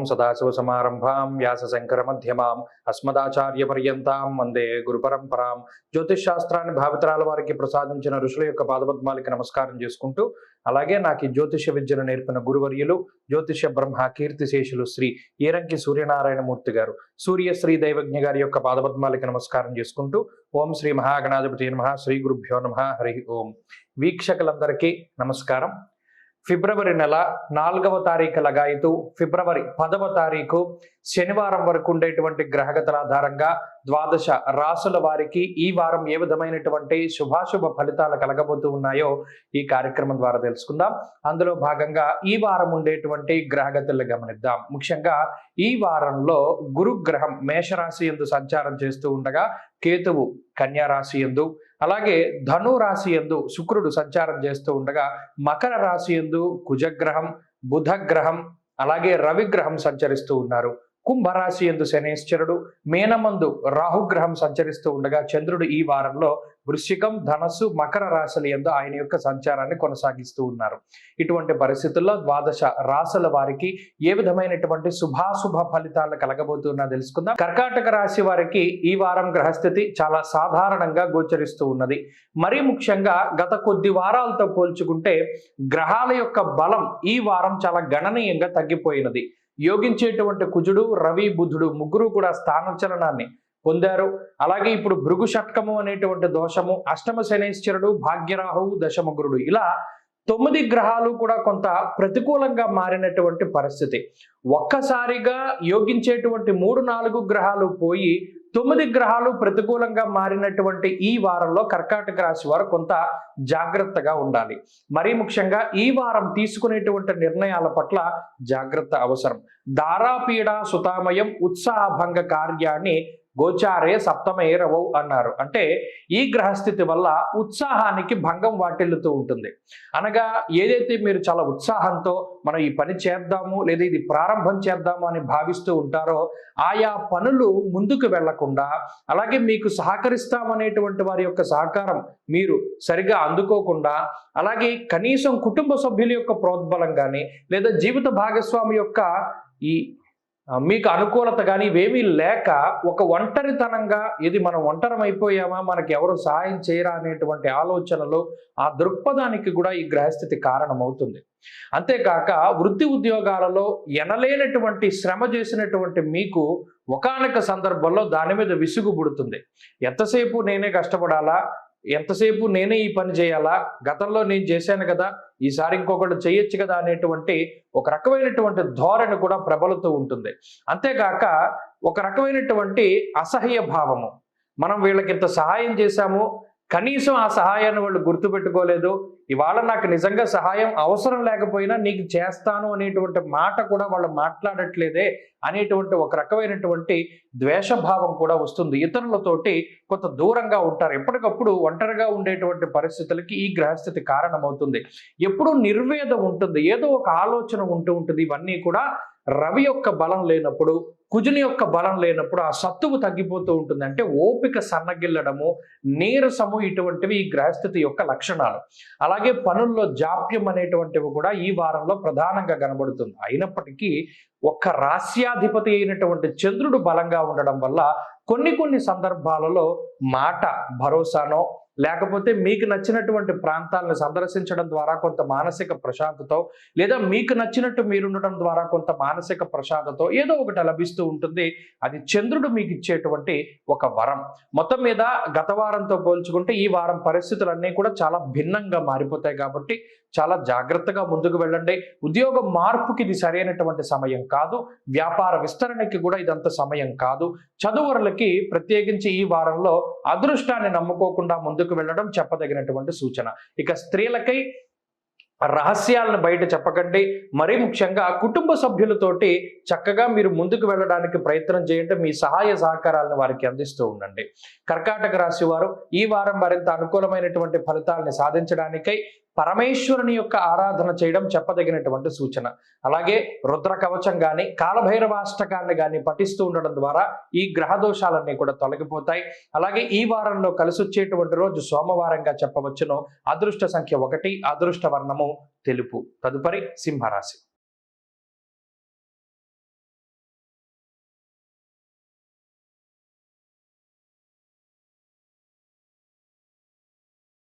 సదాశివసమారంభాం వ్యాసశంకరమధ్యమాం అస్మదాచార్యపర్యంతాం వందే గురుపరంపరాం. జ్యోతిష్ శాస్త్రాన్ని భావితరాల వారికి ప్రసాదించిన ఋషుల యొక్క పాదపద్మాలకి నమస్కారం చేసుకుంటూ, అలాగే నాకు ఈ జ్యోతిష విద్యను నేర్పిన గురువర్యులు జ్యోతిష బ్రహ్మ కీర్తిశేషులు శ్రీ ఈరంకి సూర్యనారాయణమూర్తి గారు, సూర్యశ్రీ దైవజ్ఞ గారి యొక్క పాదపద్మాలకి నమస్కారం చేసుకుంటూ, ఓం శ్రీ మహాగణాధిపతి నమః, శ్రీ గురుభ్యో నమః, హరి ఓం. వీక్షకులందరికీ నమస్కారం. ఫిబ్రవరి నెల 4వ తారీఖు లగాయితూ ఫిబ్రవరి 10వ తారీఖు శనివారం వరకు ఉండేటువంటి గ్రహగతుల ఆధారంగా ద్వాదశ రాసుల వారికి ఈ వారం ఏ విధమైనటువంటి శుభాశుభ ఫలితాలు కలగబోతూ ఉన్నాయో ఈ కార్యక్రమం ద్వారా తెలుసుకుందాం. అందులో భాగంగా ఈ వారం ఉండేటువంటి గ్రహగతులను గమనిద్దాం. ముఖ్యంగా ఈ వారంలో గురుగ్రహం మేషరాశి యందు సంచారం చేస్తూ ఉండగా, కేతువు కన్యా రాశి యందు, అలాగే ధను రాశి యందు శుక్రుడు సంచారం చేస్తూ ఉండగా, మకర రాశి యందు కుజగ్రహం, బుధగ్రహం, అలాగే రవిగ్రహం సంచరిస్తూ ఉన్నారు. కుంభరాశి యందు శనేశ్వరుడు, మీనమందు రాహుగ్రహం సంచరిస్తూ ఉండగా, చంద్రుడు ఈ వారంలో వృశ్చికం, ధనస్సు, మకర రాశుల యందు ఆయన యొక్క సంచారాన్ని కొనసాగిస్తూ ఉన్నారు. ఇటువంటి పరిస్థితుల్లో ద్వాదశ రాశుల వారికి ఏ విధమైనటువంటి శుభాశుభ ఫలితాలు కలగబోతున్నా తెలుసుకుందాం. కర్కాటక రాశి వారికి ఈ వారం గ్రహస్థితి చాలా సాధారణంగా గోచరిస్తూ ఉన్నది. మరీ ముఖ్యంగా గత కొద్ది వారాలతో పోల్చుకుంటే గ్రహాల యొక్క బలం ఈ వారం చాలా గణనీయంగా తగ్గిపోయినది. యోగించేటువంటి కుజుడు, రవి, బుధుడు ముగ్గురు కూడా స్థానచలనాన్ని పొందారు. అలాగే ఇప్పుడు భృగు షట్కము అనేటువంటి దోషము, అష్టమ శనేశ్వరుడు, భాగ్యరాహువు, దశమ గురుడు, ఇలా 9 గ్రహాలు కూడా కొంత ప్రతికూలంగా మారినటువంటి పరిస్థితి. ఒక్కసారిగా యోగించేటువంటి 3-4 గ్రహాలు పోయి 9 గ్రహాలు ప్రతికూలంగా మారినటువంటి ఈ వారంలో కర్కాటక రాశి వారు కొంత జాగ్రత్తగా ఉండాలి. మరీ ముఖ్యంగా ఈ వారం తీసుకునేటువంటి నిర్ణయాల పట్ల జాగ్రత్త అవసరం. దారాపీడ సుతామయం ఉత్సాహభంగ కార్యాన్ని గోచారే సప్తమేరవౌ అన్నారు. అంటే ఈ గ్రహస్థితి వల్ల ఉత్సాహానికి భంగం వాటిల్లుతూ ఉంటుంది. అనగా ఏదైతే మీరు చాలా ఉత్సాహంతో మనం ఈ పని చేద్దాము లేదా ఇది ప్రారంభం చేద్దాము అని భావిస్తూ ఉంటారో, ఆయా పనులు ముందుకు వెళ్లకుండా, అలాగే మీకు సహకరిస్తామనేటువంటి వారి యొక్క సహకారం మీరు సరిగా అందుకోకుండా, అలాగే కనీసం కుటుంబ సభ్యుల యొక్క ప్రోద్బలం కానీ లేదా జీవిత భాగస్వామి యొక్క ఈ మీకు అనుకూలత కానీ ఇవేమీ లేక ఒక ఒంటరితనంగా, ఇది మనం ఒంటరం అయిపోయామా, మనకి ఎవరు సహాయం చేయరా అనేటువంటి ఆలోచనలు, ఆ దృక్పథానికి కూడా ఈ గ్రహస్థితి కారణమవుతుంది. అంతేకాక వృత్తి ఉద్యోగాలలో ఎనలేనటువంటి శ్రమ చేసినటువంటి మీకు ఒకానొక సందర్భంలో దాని మీద విసుగు పుడుతుంది. ఎంతసేపు నేనే కష్టపడాలా, ఎంతసేపు నేనే ఈ పని చేయాలా, గతంలో నేను చేశాను కదా, ఈసారి ఇంకొకటి చేయొచ్చు కదా అనేటువంటి ఒక రకమైనటువంటి ధోరణి కూడా ప్రబలుతూ ఉంటుంది. అంతేగాక ఒక రకమైనటువంటి అసహ్య భావము, మనం వీళ్ళకి ఇంత సహాయం చేశాము, కనీసం ఆ సహాయాన్ని వాళ్ళు గుర్తుపెట్టుకోలేదు, ఇవాళ నాకు నిజంగా సహాయం అవసరం లేకపోయినా నీకు చేస్తాను అనేటువంటి మాట కూడా వాళ్ళు మాట్లాడట్లేదే అనేటువంటి ఒక రకమైనటువంటి ద్వేషభావం కూడా వస్తుంది. ఇతరులతోటి కొంత దూరంగా ఉంటారు. ఎప్పటికప్పుడు ఒంటరిగా ఉండేటువంటి పరిస్థితులకి ఈ గ్రహస్థితి కారణమవుతుంది. ఎప్పుడూ నిర్వేదం ఉంటుంది, ఏదో ఒక ఆలోచన ఉంటూ ఉంటుంది. ఇవన్నీ కూడా రవి యొక్క బలం లేనప్పుడు, కుజుని యొక్క బలం లేనప్పుడు ఆ సత్తువు తగ్గిపోతూ ఉంటుంది. అంటే ఓపిక సన్నగిల్లడము, నీరసము, ఇటువంటివి ఈ గ్రహస్థితి యొక్క లక్షణాలు. అలాగే పనుల్లో జాప్యం అనేటువంటివి కూడా ఈ వారంలో ప్రధానంగా కనబడుతుంది. అయినప్పటికీ ఒక్క రాస్యాధిపతి అయినటువంటి చంద్రుడు బలంగా ఉండడం వల్ల కొన్ని సందర్భాలలో మాట భరోసానో, లేకపోతే మీకు నచ్చినటువంటి ప్రాంతాలను సందర్శించడం ద్వారా కొంత మానసిక ప్రశాంతతో, లేదా మీకు నచ్చినట్టు మీరుండడం ద్వారా కొంత మానసిక ప్రశాంతతో ఏదో ఒకటి లభిస్తూ ఉంటుంది. అది చంద్రుడు మీకు ఇచ్చేటువంటి ఒక వరం. మొత్తం మీద గత వారంతో పోల్చుకుంటే ఈ వారం పరిస్థితులన్నీ కూడా చాలా భిన్నంగా మారిపోతాయి. కాబట్టి చాలా జాగ్రత్తగా ముందుకు వెళ్ళండి. ఉద్యోగ మార్పుకి ఇది సరైనటువంటి సమయం కాదు. వ్యాపార విస్తరణకి కూడా ఇదంత సమయం కాదు. చదువురులకి ప్రత్యేకించి ఈ వారంలో అదృష్టాన్ని నమ్ముకోకుండా ముందుకు వెళ్ళడం చెప్పదగినటువంటి సూచన. ఇక స్త్రీలకై రహస్యాలను బయట చెప్పకండి. మరీ ముఖ్యంగా కుటుంబ సభ్యులతోటి చక్కగా మీరు ముందుకు వెళ్ళడానికి ప్రయత్నం చేయండి. మీ సహాయ సహకారాలను వారికి అందిస్తూ ఉండండి. కర్కాటక రాశి వారు ఈ వారం మరింత అనుకూలమైనటువంటి ఫలితాలను సాధించడానికై పరమేశ్వరుని యొక్క ఆరాధన చేయడం చెప్పదగినటువంటి సూచన. అలాగే రుద్ర కవచం కానీ కాలభైరవాష్టకాన్ని కానీ పఠిస్తూ ఉండడం ద్వారా ఈ గ్రహ దోషాలన్నీ కూడా తొలగిపోతాయి. అలాగే ఈ వారంలో కలిసి వచ్చేటువంటి రోజు సోమవారంగా చెప్పవచ్చును. అదృష్ట సంఖ్య 1, అదృష్ట వర్ణము తెలుపు. తదుపరి సింహరాశి.